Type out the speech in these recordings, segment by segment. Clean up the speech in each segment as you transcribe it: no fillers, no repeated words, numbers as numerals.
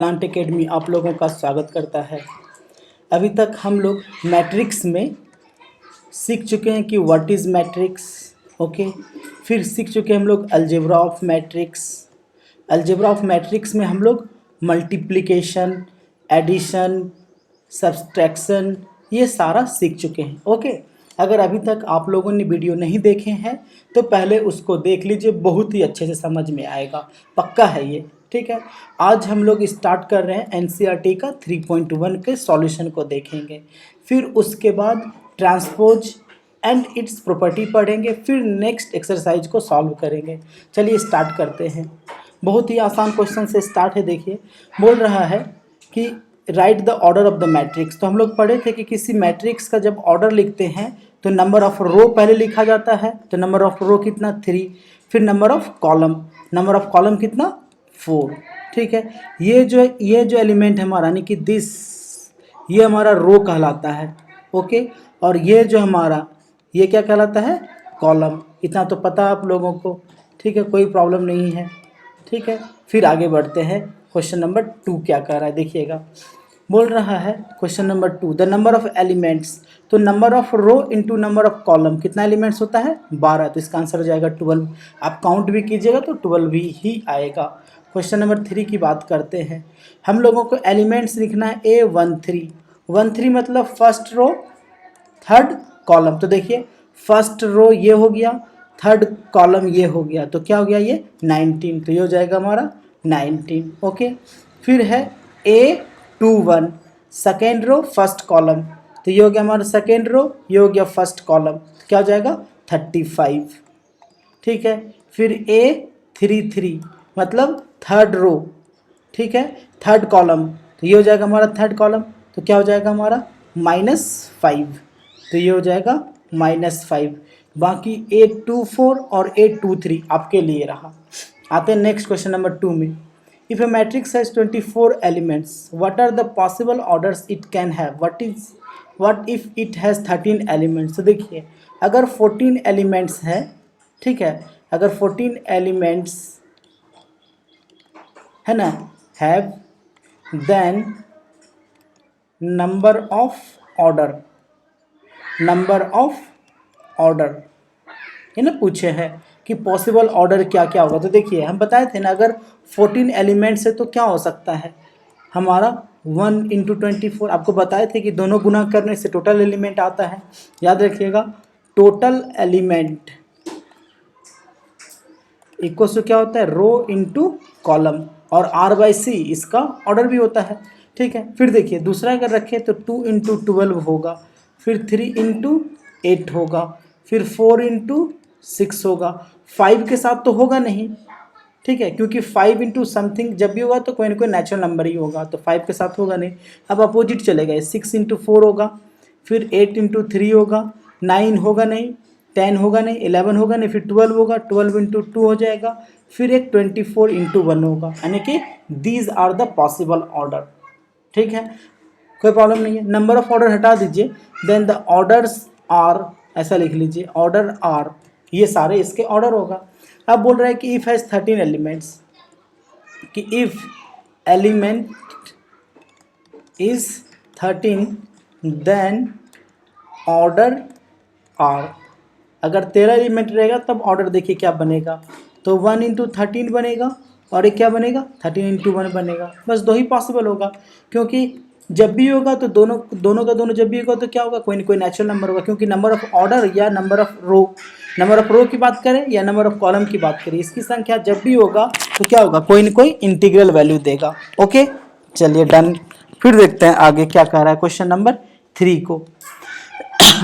Plant academy आप लोगों का स्वागत करता है। अभी तक हम लोग मैट्रिक्स में सीख चुके हैं कि व्हाट इज़ मैट्रिक्स। ओके, फिर सीख चुके हैं हम लोग algebra of matrix. Algebra of matrix में हम लोग मल्टीप्लिकेशन, एडिशन, सब्सट्रैक्शन ये सारा सीख चुके हैं। ओके, अगर अभी तक आप लोगों ने वीडियो नहीं देखे हैं तो पहले उसको देख लीजिए, बहुत ही अच्छे से समझ में आएगा, पक्का है ये। ठीक है, आज हम लोग स्टार्ट कर रहे हैं एनसीईआरटी का 3.1 के सॉल्यूशन को देखेंगे, फिर उसके बाद ट्रांसपोज एंड इट्स प्रॉपर्टी पढ़ेंगे, फिर नेक्स्ट एक्सरसाइज को सॉल्व करेंगे। चलिए स्टार्ट करते हैं। बहुत ही आसान क्वेश्चन से स्टार्ट है। देखिए, बोल रहा है कि right the order of the matrix. तो हम लोग पढ़े थे कि किसी मैट्रिक्स का जब ऑर्डर लिखते हैं तो नंबर ऑफ रो पहले लिखा जाता है। तो नंबर ऑफ रो कितना 3, फिर नंबर ऑफ कॉलम कितना 4। ठीक है, ये जो एलिमेंट है हमारा, यानी कि दिस, ये हमारा रो कहलाता है। ओके, और ये जो हमारा, ये क्या कहलाता है, कॉलम। इतना तो पता है आप लोगों को। ठीक है, कोई प्रॉब्लम नहीं है। ठीक है, फिर आगे बढ़ते हैं। क्वेश्चन नंबर 2 क्या कह रहा है देखिएगा। बोल रहा है question number 2, the number of elements. तो number of row into number of column कितना एलिमेंट्स होता है, 12। तो इसका आंसर हो जाएगा 12। आप काउंट भी कीजिएगा तो 12 ही आएगा। क्वेश्चन नंबर 3 की बात करते हैं। हम लोगों को एलिमेंट्स लिखना है A13 मतलब फर्स्ट रो थर्ड कॉलम। तो देखिए, फर्स्ट रो ये हो गया, थर्ड कॉलम ये हो गया, तो क्या हो गया ये 19। तो ये हो जाएगा हमारा 19। ओके, फिर है A21 second row first column. तो ये हो गया हमारा सेकेंड रो, ये हो गया फर्स्ट कॉलम, तो क्या हो जाएगा 35। ठीक है, फिर A33 मतलब थर्ड रो। ठीक है, थर्ड कॉलम, तो ये हो जाएगा हमारा थर्ड कॉलम, तो क्या हो जाएगा हमारा -5। तो ये हो जाएगा -5। बाकी A24 और A23 आपके लिए रहा। आते हैं नेक्स्ट क्वेश्चन नंबर 2 में। If a matrix has 24 elements, what are the possible orders it can have, what if it has 13 elements. तो देखिए, अगर 14 एलिमेंट्स है, ठीक है, अगर 14 एलिमेंट्स है ना, have, then number of order ये ना पूछे हैं कि पॉसिबल ऑर्डर क्या क्या होगा। तो देखिए, हम बताए थे ना, अगर 14 एलिमेंट्स है तो क्या हो सकता है हमारा 1 × 24। आपको बताए थे कि दोनों गुना करने से टोटल एलिमेंट आता है। याद रखिएगा, टोटल एलिमेंट इक्वल टू क्या होता है, रो इंटू कॉलम, और R/C इसका ऑर्डर भी होता है। ठीक है, फिर देखिए दूसरा अगर रखें तो 2 × 12 होगा, फिर 3 × 8 होगा, फिर 4 × 6 होगा। 5 के साथ तो होगा नहीं, ठीक है, क्योंकि 5 × समथिंग जब भी होगा तो कोई ना कोई नेचुरल नंबर ही होगा, तो 5 के साथ होगा नहीं। अब अपोजिट चले गए, 6 × 4 होगा, फिर 8 × 3 होगा, 9 होगा नहीं, 10 होगा नहीं, 11 होगा नहीं, फिर 12 होगा, 12 × 2 हो जाएगा, फिर एक 24 × 1 होगा। यानी कि these are the possible order. ठीक है, कोई प्रॉब्लम नहीं है। नंबर ऑफ ऑर्डर हटा दीजिए, देन द ऑर्डर्स आर, ऐसा लिख लीजिए, ऑर्डर आर, ये सारे इसके ऑर्डर होगा। अब बोल रहा है कि इफ हैज 13 एलिमेंट्स, कि if element is 13 then order are. अगर 13 एलिमेंट रहेगा तब ऑर्डर देखिए क्या बनेगा, तो 1 × 13 बनेगा, और एक क्या बनेगा 13 × 1 बनेगा। बस दो ही पॉसिबल होगा, क्योंकि जब भी होगा तो दोनों का दोनों जब भी होगा तो क्या होगा, कोई ना कोई नेचुरल नंबर होगा। क्योंकि नंबर ऑफ ऑर्डर या नंबर ऑफ रो की बात करें या नंबर ऑफ कॉलम की बात करें, इसकी संख्या जब भी होगा तो क्या होगा, कोई ना कोई इंटीग्रल वैल्यू देगा। ओके, चलिए डन। फिर देखते हैं आगे क्या कह रहा है क्वेश्चन नंबर 3 को।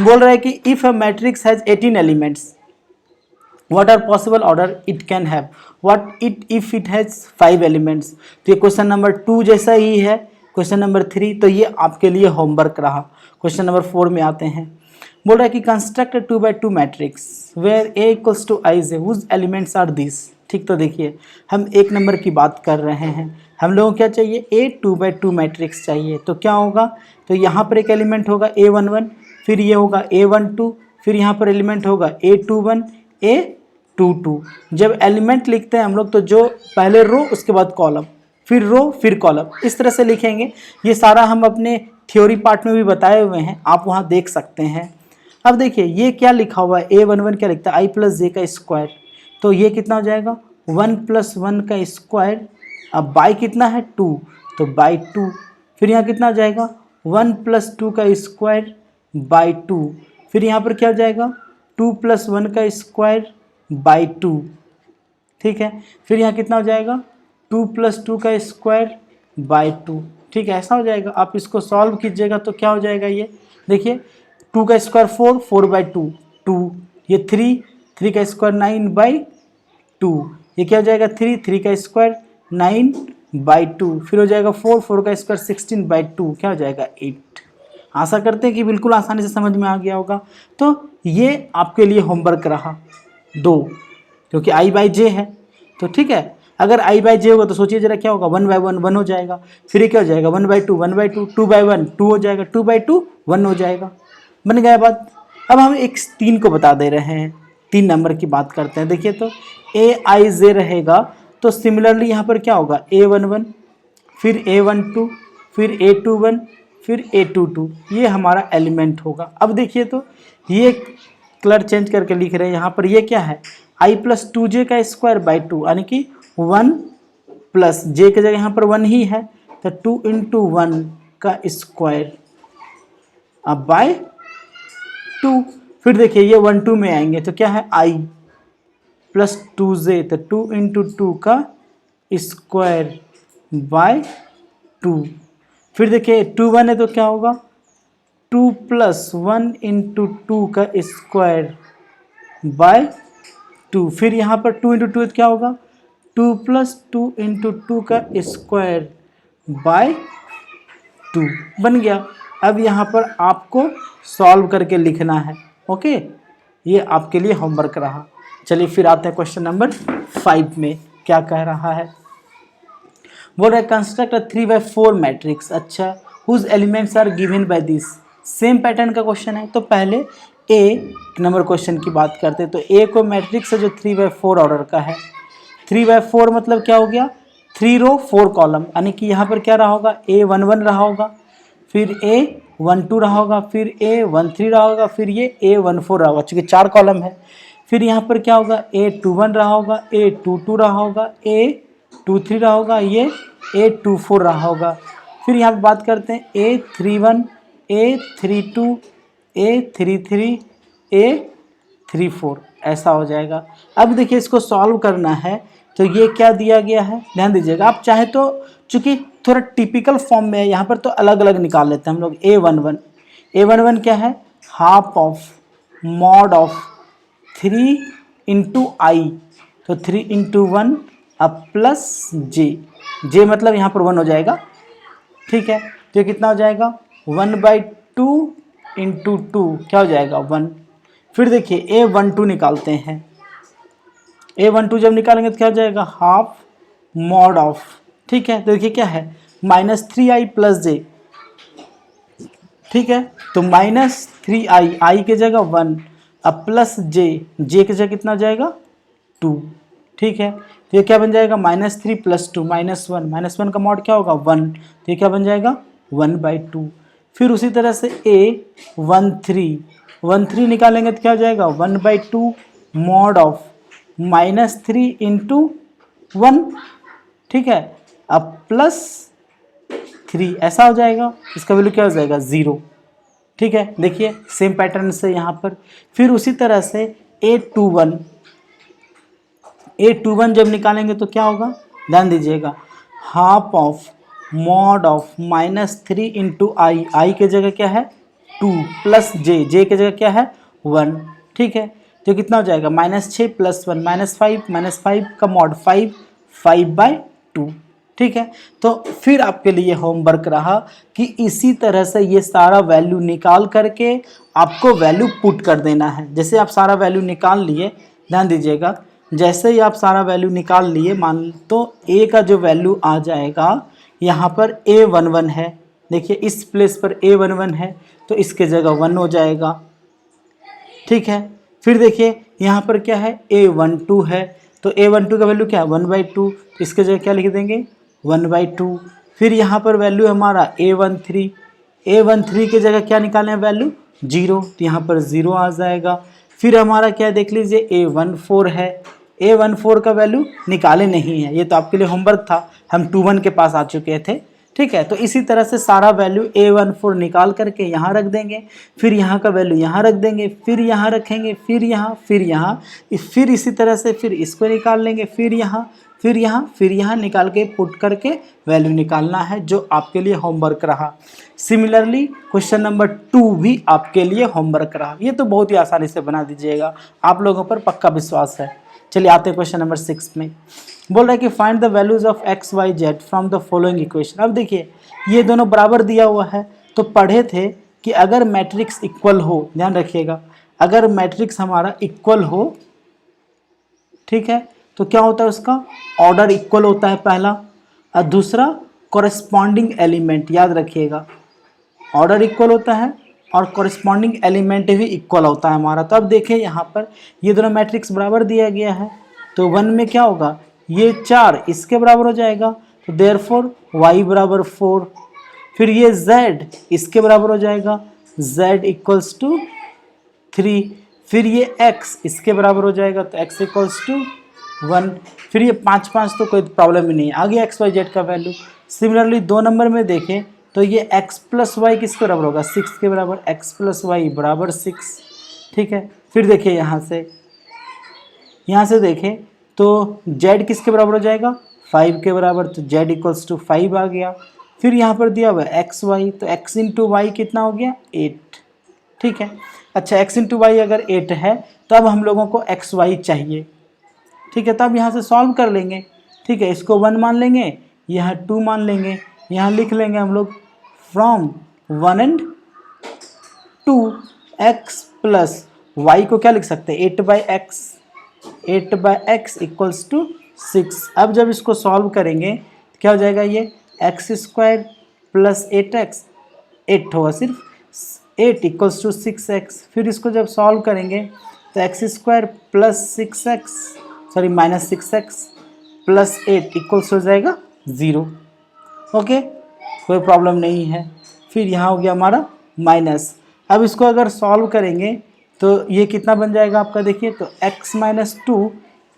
बोल रहा है कि if a matrix has 18 elements, what are possible order it can have, if it has 5 elements. तो ये क्वेश्चन नंबर 2 जैसा ही है क्वेश्चन नंबर 3, तो ये आपके लिए होमवर्क रहा। क्वेश्चन नंबर 4 में आते हैं। बोल रहा है कि construct 2x2 matrix where A = I whose elements are this. ठीक, तो देखिए हम 1 नंबर की बात कर रहे हैं, हम लोगों को क्या चाहिए, A 2x2 मैट्रिक्स चाहिए। तो क्या होगा, तो यहाँ पर एक एलिमेंट होगा A11, फिर ये होगा A12, फिर यहाँ पर एलिमेंट होगा A21, A22। जब एलिमेंट लिखते हैं हम लोग तो जो पहले रो उसके बाद कॉलम, फिर रो, फिर कॉलम, इस तरह से लिखेंगे। ये सारा हम अपने थ्योरी पार्ट में भी बताए हुए हैं, आप वहाँ देख सकते हैं। अब देखिए ये क्या लिखा हुआ है, A11 क्या लिखता है, आई प्लस जे का स्क्वायर, तो ये कितना हो जाएगा 1 + 1 का स्क्वायर, अब बाई कितना है 2, तो बाई 2, फिर यहाँ कितना हो जाएगा 1 + 2 का स्क्वायर बाई 2, फिर यहाँ पर क्या हो जाएगा 2 + 1 का स्क्वायर बाई 2, ठीक है, फिर यहाँ कितना हो जाएगा 2 + 2 का स्क्वायर बाई 2, ठीक है, ऐसा हो जाएगा। आप इसको सॉल्व कीजिएगा तो क्या हो जाएगा, ये देखिए 2 का स्क्वायर 4, 4/2, 2, ये 3 का स्क्वायर 9/2, ये क्या हो जाएगा 3 का स्क्वायर 9/2, फिर हो जाएगा 4 का स्क्वायर 16/2, क्या हो जाएगा 8। आशा करते हैं कि बिल्कुल आसानी से समझ में आ गया होगा। तो ये आपके लिए होमवर्क रहा 2, क्योंकि i/j है, तो ठीक है, अगर i/j होगा तो सोचिए जरा क्या होगा 1/1 1 हो जाएगा, फिर ये क्या हो जाएगा 1/2 1/2, 2/1 2 हो जाएगा, 2/2 1 हो जाएगा, बन गया बात। अब हम एक 3 को बता दे रहे हैं, 3 नंबर की बात करते हैं। देखिए तो aij रहेगा, तो सिमिलरली यहाँ पर क्या होगा A11, फिर A12, फिर A21, फिर A22, ये हमारा एलिमेंट होगा। अब देखिए तो ये कलर चेंज करके लिख रहे हैं, यहाँ पर ये क्या है i + 2j का स्क्वायर बाई 2, यानी कि 1 + j की जगह यहाँ पर 1 ही है, तो 2 × 1 का स्क्वायर अब बाय 2, फिर देखिए ये 1 2 में आएंगे तो क्या है i + 2j, तो 2 × 2 का स्क्वायर बाय 2, फिर देखिए 2 1 है तो क्या होगा 2 + 1 × 2 का स्क्वायर बाय 2, फिर यहाँ पर 2 × 2 क्या होगा 2 + 2 × 2 का स्क्वायर बाय 2, बन गया। अब यहाँ पर आपको सॉल्व करके लिखना है, ओके, ये आपके लिए होमवर्क रहा। चलिए फिर आते हैं क्वेश्चन नंबर 5 में, क्या कह रहा है, बोल रहा है कंस्ट्रक्ट अ 3/4 मैट्रिक्स, अच्छा, whose elements are given by this, same pattern का क्वेश्चन है। तो पहले ए नंबर क्वेश्चन की बात करते हैं, तो ए को मैट्रिक्स है जो 3/4 ऑर्डर का है, 3/4 मतलब क्या हो गया 3 रो 4 कॉलम, यानी कि यहाँ पर क्या रहा होगा A11 रहा होगा, फिर A12 रहा होगा, फिर A13 रहा होगा, फिर ये A14 रहा होगा, चूँकि 4 कॉलम है, फिर यहाँ पर क्या होगा A21 रहा होगा, A22 रहा होगा, A23 रहा होगा, ये A24 रहा होगा, फिर यहाँ पर बात करते हैं A31, A32, A33, A34, ऐसा हो जाएगा। अब देखिए इसको सॉल्व करना है, तो ये क्या दिया गया है ध्यान दीजिएगा, आप चाहे तो चूँकि थोड़ा टिपिकल फॉर्म में है यहाँ पर, तो अलग अलग निकाल लेते हैं हम लोग। A11 क्या है half of mod of 3 × i, तो 3 × 1 अब प्लस j मतलब यहाँ पर 1 हो जाएगा, ठीक है, तो कितना हो जाएगा 1/2 × 2 क्या हो जाएगा 1, फिर देखिए A12 निकालते हैं, A12 जब निकालेंगे तो क्या हो जाएगा हाफ मॉड ऑफ, ठीक है, तो देखिए क्या है -3i + j, ठीक है, तो -3i, i के जगह 1, अब प्लस j की जगह कितना हो जाएगा 2, ठीक है, तो ये क्या बन जाएगा -3 + 2 -1 का मॉड क्या होगा 1, तो ये क्या बन जाएगा 1/2, फिर उसी तरह से A13 निकालेंगे तो क्या हो जाएगा 1/2 मॉड ऑफ -3 × 1, ठीक है, अब +3, ऐसा हो जाएगा, इसका वैल्यू क्या हो जाएगा 0, ठीक है, देखिए सेम पैटर्न से यहाँ पर। फिर उसी तरह से A21 जब निकालेंगे तो क्या होगा ध्यान दीजिएगा half of mod of -3 × i के जगह क्या है 2 प्लस j की जगह क्या है 1, ठीक है, तो कितना हो जाएगा -6 + 1 -5 का मॉड 5/2, ठीक है। तो फिर आपके लिए होमवर्क रहा कि इसी तरह से ये सारा वैल्यू निकाल करके आपको वैल्यू पुट कर देना है। जैसे आप सारा वैल्यू निकाल लिए, ध्यान दीजिएगा, जैसे ही आप सारा वैल्यू निकाल लिए, मान तो a का जो वैल्यू आ जाएगा यहाँ पर A11 है, देखिए इस प्लेस पर A11 है तो इसके जगह 1 हो जाएगा, ठीक है। फिर देखिए यहाँ पर क्या है A12 है, तो A12 का वैल्यू क्या है 1/2, इसके जगह क्या लिख देंगे 1/2। फिर यहाँ पर वैल्यू हमारा A13, A13 की जगह क्या निकालें वैल्यू 0, तो यहाँ पर 0 आ जाएगा। फिर हमारा क्या देख लीजिए A14 है, A14 का वैल्यू निकाले नहीं है, ये तो आपके लिए होमवर्क था, हम 21 के पास आ चुके थे। ठीक है, तो इसी तरह से सारा वैल्यू A14 निकाल करके यहाँ रख देंगे, फिर यहाँ का वैल्यू यहाँ रख देंगे, फिर यहाँ रखेंगे, फिर यहाँ, फिर इसी तरह से फिर इसको निकाल लेंगे, फिर यहाँ निकाल के पुट करके वैल्यू निकालना है, जो आपके लिए होमवर्क रहा। सिमिलरली क्वेश्चन नंबर 2 भी आपके लिए होमवर्क रहा। ये तो बहुत ही आसानी से बना दीजिएगा, आप लोगों पर पक्का विश्वास है। चलिए आते हैं क्वेश्चन नंबर 6 में। बोल रहा है कि find the values of X Y Z from the following equation. अब देखिए ये दोनों बराबर दिया हुआ है, तो पढ़े थे कि अगर मैट्रिक्स इक्वल हो, ध्यान रखिएगा, अगर मैट्रिक्स हमारा इक्वल हो, ठीक है, तो क्या होता है उसका ऑर्डर इक्वल होता है पहला, और दूसरा कॉरेस्पॉन्डिंग एलिमेंट, याद रखिएगा ऑर्डर इक्वल होता है और कॉरेस्पॉन्डिंग एलिमेंट भी इक्वल होता है हमारा। तो अब देखें यहाँ पर ये दोनों मैट्रिक्स बराबर दिया गया है, तो 1 में क्या होगा, ये 4 इसके बराबर हो जाएगा, तो देयरफॉर y बराबर 4। फिर ये z इसके बराबर हो जाएगा, z इक्वल्स टू 3। फिर ये x इसके बराबर हो जाएगा, तो x इक्वल्स टू 1। फिर ये 5 तो कोई प्रॉब्लम ही नहीं है, आ गया x y z का वैल्यू। सिमिलरली 2 नंबर में देखें तो ये x प्लस वाई किसके बराबर होगा, 6 के बराबर, x प्लस वाई बराबर 6। ठीक है, फिर देखिए यहाँ से देखें तो z किसके बराबर हो जाएगा, 5 के बराबर, तो z इक्वल्स टू 5 आ गया। फिर यहाँ पर दिया हुआ है एक्स वाई, तो x इंटू वाई कितना हो गया 8। ठीक है, अच्छा x इंटू वाई अगर 8 है तो अब हम लोगों को एक्स वाई चाहिए। ठीक है, तब यहाँ से सॉल्व कर लेंगे। ठीक है, इसको 1 मान लेंगे, यहाँ 2 मान लेंगे, यहाँ लिख लेंगे हम लोग from 1 and 2 x plus Y को क्या लिख सकते हैं 8/x इक्वल्स टू 6। अब जब इसको सॉल्व करेंगे तो क्या हो जाएगा, ये x² प्लस 8x, 8 होगा सिर्फ, 8 इक्वल्स टू 6x। फिर इसको जब सॉल्व करेंगे तो x² plus 6x, sorry minus 6x plus 8 equals हो जाएगा 0। ओके, कोई प्रॉब्लम नहीं है। फिर यहाँ हो गया हमारा माइनस। अब इसको अगर सॉल्व करेंगे तो ये कितना बन जाएगा आपका, देखिए तो x minus 2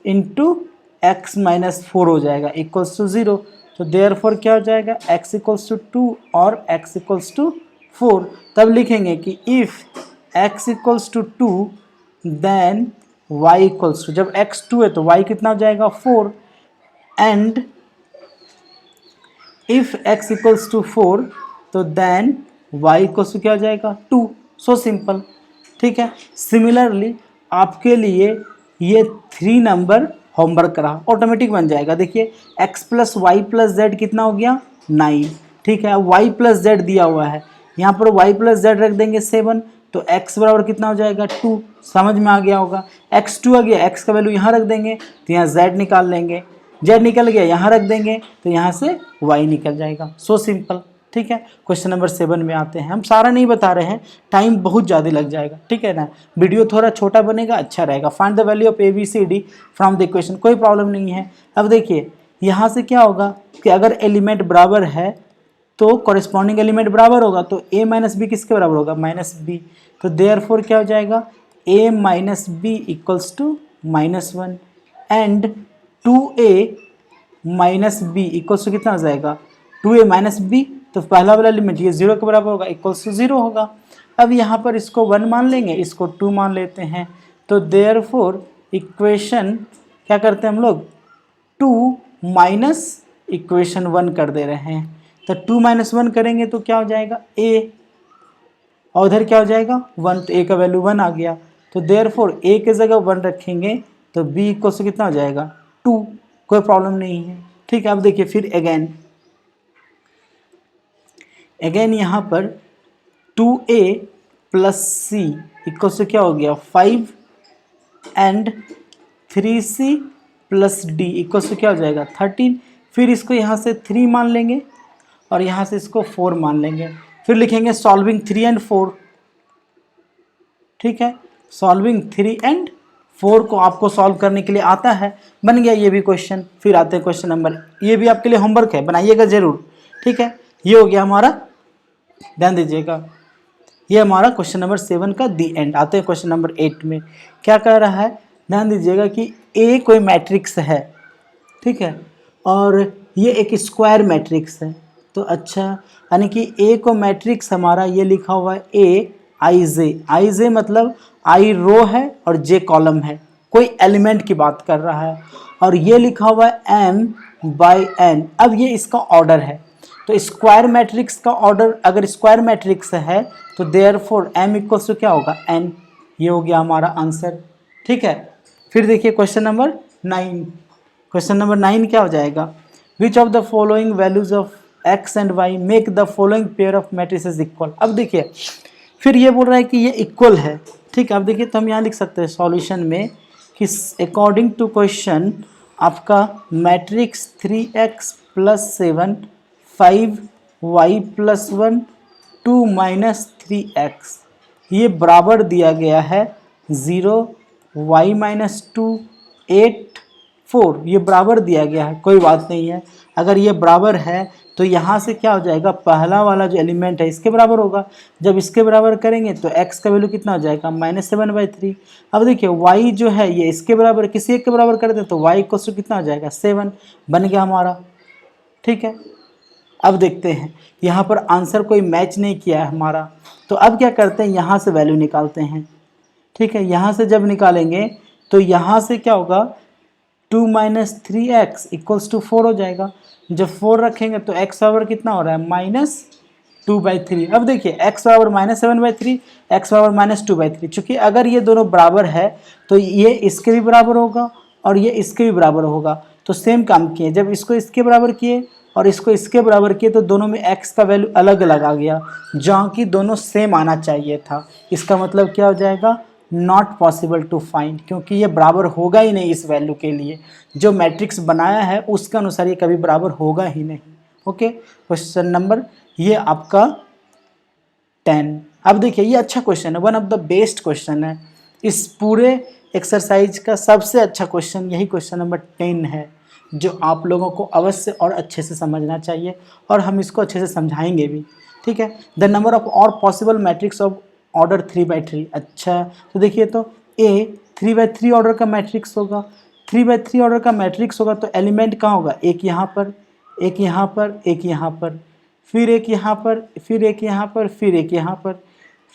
into x minus 4 हो जाएगा इक्वल्स टू 0। तो देयरफॉर क्या हो जाएगा, x इक्वल्स टू 2 और x इक्वल्स टू 4। तब लिखेंगे कि if x equals to 2 then y equals to, जब x 2 है तो y कितना हो जाएगा 4, and if x equals to 4 तो देन y इक्वल्स टू क्या हो जाएगा 2। So simple. ठीक है, सिमिलरली आपके लिए ये 3 नंबर होमवर्क रहा, ऑटोमेटिक बन जाएगा। देखिए x plus y plus z कितना हो गया 9। ठीक है, y प्लस जेड दिया हुआ है, यहाँ पर y प्लस जेड रख देंगे 7, तो x बराबर कितना हो जाएगा 2। समझ में आ गया होगा, x2 आ गया, x का वैल्यू यहाँ रख देंगे तो यहाँ z निकाल लेंगे, z निकल गया यहाँ रख देंगे तो यहाँ से y निकल जाएगा। So simple. ठीक है, क्वेश्चन नंबर 7 में आते हैं। हम सारा नहीं बता रहे हैं, टाइम बहुत ज़्यादा लग जाएगा, ठीक है ना, वीडियो थोड़ा छोटा बनेगा, अच्छा रहेगा। Find the value of ABCD from the equation, कोई प्रॉब्लम नहीं है। अब देखिए यहाँ से क्या होगा कि अगर एलिमेंट बराबर है तो कॉरेस्पॉन्डिंग एलिमेंट बराबर होगा, तो a माइनस बी किसके बराबर होगा -b। तो देयरफॉर क्या हो जाएगा a minus b equals to -1 and 2a minus b equals to कितना हो जाएगा 2a माइनस बी। तो पहला वाला एलिमेंट ये 0 के बराबर होगा, इक्वल्स टू 0 होगा। अब यहाँ पर इसको 1 मान लेंगे, इसको 2 मान लेते हैं, तो देयरफॉर इक्वेशन क्या करते हैं हम लोग 2 माइनस इक्वेशन 1 कर दे रहे हैं। तो 2 माइनस 1 करेंगे तो क्या हो जाएगा a, और उधर क्या हो जाएगा 1, तो a का वैल्यू 1 आ गया। तो देयरफॉर a के जगह 1 रखेंगे तो b इक्वल्स टू कितना हो जाएगा 2, कोई प्रॉब्लम नहीं है। ठीक है, अब देखिए फिर अगेन यहाँ पर 2a plus C equals to क्या हो गया 5 and 3c plus d equals to क्या हो जाएगा 13। फिर इसको यहाँ से 3 मान लेंगे और यहाँ से इसको 4 मान लेंगे, फिर लिखेंगे सॉल्विंग 3 and 4। ठीक है, सॉल्विंग 3 and 4 को आपको सॉल्व करने के लिए आता है, बन गया ये भी क्वेश्चन। फिर आते हैं क्वेश्चन नंबर, ये भी आपके लिए होमवर्क है, बनाइएगा जरूर, ठीक है। ये हो गया हमारा, ध्यान दीजिएगा, ये हमारा क्वेश्चन नंबर 7 का दी एंड। आते हैं क्वेश्चन नंबर 8 में, क्या कह रहा है, ध्यान दीजिएगा कि ए कोई मैट्रिक्स है, ठीक है, और ये एक स्क्वायर मैट्रिक्स है। तो अच्छा, यानी कि ए को मैट्रिक्स हमारा ये लिखा हुआ है ए आई जे, आई जे मतलब आई रो है और जे कॉलम है, कोई एलिमेंट की बात कर रहा है, और ये लिखा हुआ है एम बाई एन। अब ये इसका ऑर्डर है, तो स्क्वायर मैट्रिक्स का ऑर्डर अगर स्क्वायर मैट्रिक्स है तो देयरफॉर एम इक्वल्स टू क्या होगा, एन। ये हो गया हमारा आंसर, ठीक है। फिर देखिए क्वेश्चन नंबर 9, क्वेश्चन नंबर 9 क्या हो जाएगा, which of the following values of x and y make the following pair of matrices equal. अब देखिए फिर ये बोल रहा है कि ये इक्वल है, ठीक है। अब देखिए तो हम यहाँ लिख सकते हैं सॉल्यूशन में कि अकॉर्डिंग टू क्वेश्चन आपका मैट्रिक्स 3x + 7 5y + 1 2 - 3x ये बराबर दिया गया है 0 y - 2 8 4, ये बराबर दिया गया है, कोई बात नहीं है। अगर ये बराबर है तो यहाँ से क्या हो जाएगा, पहला वाला जो एलिमेंट है इसके बराबर होगा। जब इसके बराबर करेंगे तो x का वैल्यू कितना हो जाएगा, -7/3। अब देखिए y जो है ये इसके बराबर, किसी एक के बराबर कर दें तो y इक्वल कितना हो जाएगा, 7, बन गया हमारा, ठीक है। अब देखते हैं यहाँ पर आंसर कोई मैच नहीं किया है हमारा, तो अब क्या करते हैं, यहाँ से वैल्यू निकालते हैं, ठीक है। यहाँ से जब निकालेंगे तो यहाँ से क्या होगा, 2 - 3x = 4 हो जाएगा। जब 4 रखेंगे तो x बराबर कितना हो रहा है, -2/3। अब देखिए x बराबर -7/3, x बराबर -2/3, चूँकि अगर ये दोनों बराबर है तो ये इसके भी बराबर होगा और ये इसके भी बराबर होगा। तो सेम काम किए, जब इसको इसके बराबर किए और इसको इसके बराबर किए तो दोनों में x का वैल्यू अलग अलग आ गया, जहाँ कि दोनों सेम आना चाहिए था। इसका मतलब क्या हो जाएगा, नॉट पॉसिबल टू फाइंड, क्योंकि ये बराबर होगा ही नहीं इस वैल्यू के लिए, जो मैट्रिक्स बनाया है उसके अनुसार ये कभी बराबर होगा ही नहीं। ओके, क्वेश्चन नंबर ये आपका 10। अब देखिए ये अच्छा क्वेश्चन है, one of the best question है, इस पूरे एक्सरसाइज का सबसे अच्छा क्वेश्चन यही क्वेश्चन नंबर 10 है, जो आप लोगों को अवश्य और अच्छे से समझना चाहिए, और हम इसको अच्छे से समझाएंगे भी, ठीक है। द नंबर ऑफ और पॉसिबल मैट्रिक्स ऑफ ऑर्डर 3/3। अच्छा, तो देखिए तो A 3/3 ऑर्डर का मैट्रिक्स होगा, 3/3 ऑर्डर का मैट्रिक्स होगा तो एलिमेंट कहाँ होगा, एक यहाँ पर, एक यहाँ पर, एक यहाँ पर, फिर एक यहाँ पर, फिर एक यहाँ पर, फिर एक यहाँ पर,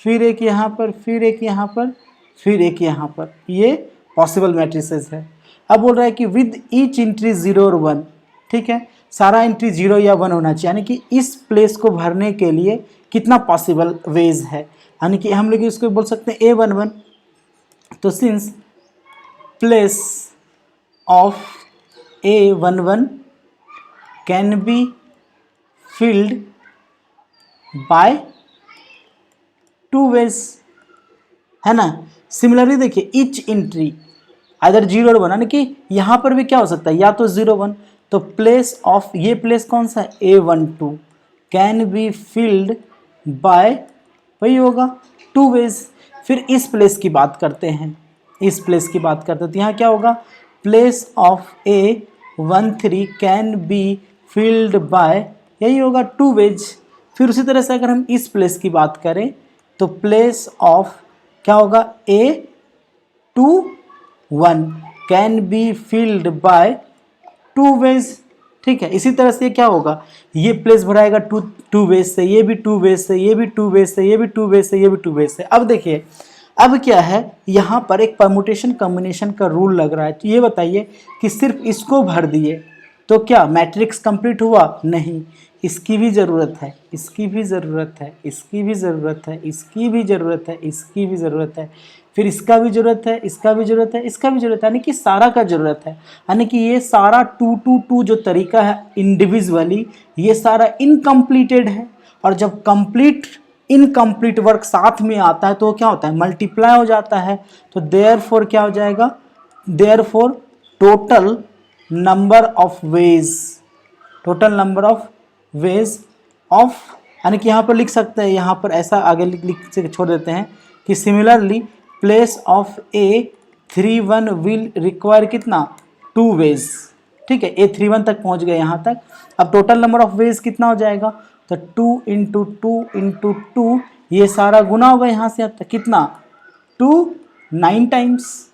फिर एक यहाँ पर, फिर एक यहाँ पर, फिर एक यहाँ पर, ये पॉसिबल मैट्रिसेस है। अब बोल रहा है कि विद ईच एंट्री 0 और 1, ठीक है, सारा एंट्री 0 या 1 होना चाहिए, यानी कि इस प्लेस को भरने के लिए कितना पॉसिबल वेज है, यानी कि हम लोग इसको बोल सकते हैं A11। तो since place of A11 can be filled by 2 ways, है ना। सिमिलरली देखिए ईच एंट्री अदर 0 और 1, यानी कि यहाँ पर भी क्या हो सकता है, या तो 0 1, तो प्लेस ऑफ, ये प्लेस कौन सा है, A12 can be filled bye, वही होगा 2 वेज। फिर इस प्लेस की बात करते हैं, इस प्लेस की बात करते हैं तो यहाँ क्या होगा, place of A13 can be filled bye, यही होगा 2 वेज। फिर उसी तरह से अगर हम इस प्लेस की बात करें तो प्लेस ऑफ क्या होगा, A21 can be filled by 2 ways, ठीक है। इसी तरह से क्या होगा, ये प्लेस भराएगा 2 वेज से, ये भी 2 वेज से, ये भी 2 वेज से, ये भी 2 वेज से, ये भी 2 वेज से। अब देखिए अब क्या है, यहाँ पर एक परमुटेशन कॉम्बिनेशन का रूल लग रहा है, तो ये बताइए कि सिर्फ इसको भर दिए तो क्या मैट्रिक्स कंप्लीट हुआ, नहीं, इसकी भी ज़रूरत है, इसकी भी ज़रूरत है, इसकी भी ज़रूरत है, इसकी भी ज़रूरत है, इसकी भी ज़रूरत है, फिर इसका भी ज़रूरत है, इसका भी ज़रूरत है, इसका भी ज़रूरत है, यानी कि सारा का ज़रूरत है। यानी कि ये सारा 2 2 2 जो तरीका है इंडिविजुअली, ये सारा इनकम्प्लीटेड है, और जब कंप्लीट इनकम्प्लीट वर्क साथ में आता है तो क्या होता है, मल्टीप्लाई हो जाता है। तो देयरफॉर क्या हो जाएगा, therefore total number of ways, total number of ways of, यानी कि यहाँ पर लिख सकते हैं, यहाँ पर ऐसा आगे लिख छोड़ देते हैं कि similarly place of A A31 will require कितना 2 वेज, ठीक है, A31 तक पहुंच गए यहाँ तक। अब टोटल नंबर ऑफ वेज कितना हो जाएगा, तो 2 इंटू 2 इंटू 2, ये सारा गुना होगा यहाँ से अब तक कितना 2 9 टाइम्स,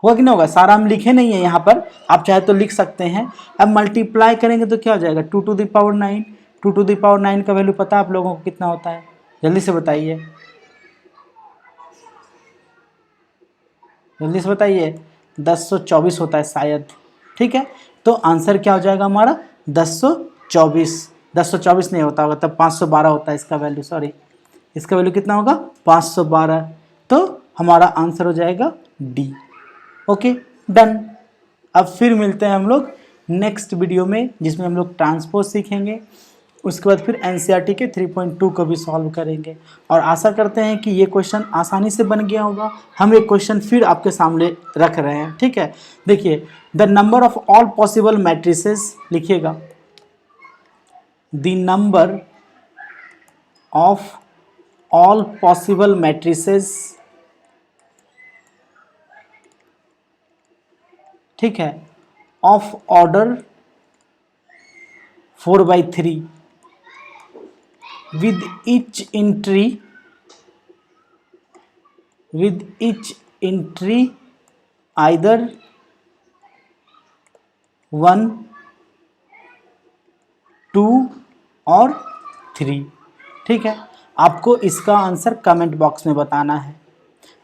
होगा कि नहीं होगा, सारा हम लिखे नहीं है यहाँ पर, आप चाहे तो लिख सकते हैं। अब मल्टीप्लाई करेंगे तो क्या हो जाएगा 2 to the power 9, 2 to the power 9 का वैल्यू पता है आप लोगों को कितना होता है, जल्दी से बताइए, जल्दी से बताइए, 1024 होता है शायद, ठीक है। तो आंसर क्या हो जाएगा हमारा 1024, 1024 नहीं होता होगा तब 512 होता है इसका वैल्यू, सॉरी इसका वैल्यू कितना होगा 512, तो हमारा आंसर हो जाएगा डी। Okay done. अब फिर मिलते हैं हम लोग नेक्स्ट वीडियो में जिसमें हम लोग ट्रांसपोज सीखेंगे, उसके बाद फिर एनसीईआरटी के 3.2 को भी सॉल्व करेंगे, और आशा करते हैं कि ये क्वेश्चन आसानी से बन गया होगा। हम एक क्वेश्चन फिर आपके सामने रख रहे हैं, ठीक है। देखिए, the number of all possible matrices, लिखिएगा the number of all possible matrices, ठीक है, of order 4/3 with each entry either 1 2 और 3, ठीक है। आपको इसका आंसर कमेंट बॉक्स में बताना है।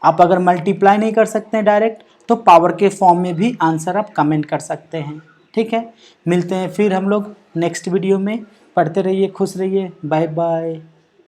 आप अगर मल्टीप्लाई नहीं कर सकते हैं डायरेक्ट तो पावर के फॉर्म में भी आंसर आप कमेंट कर सकते हैं, ठीक है। मिलते हैं फिर हम लोग नेक्स्ट वीडियो में, पढ़ते रहिए, खुश रहिए, बाय बाय।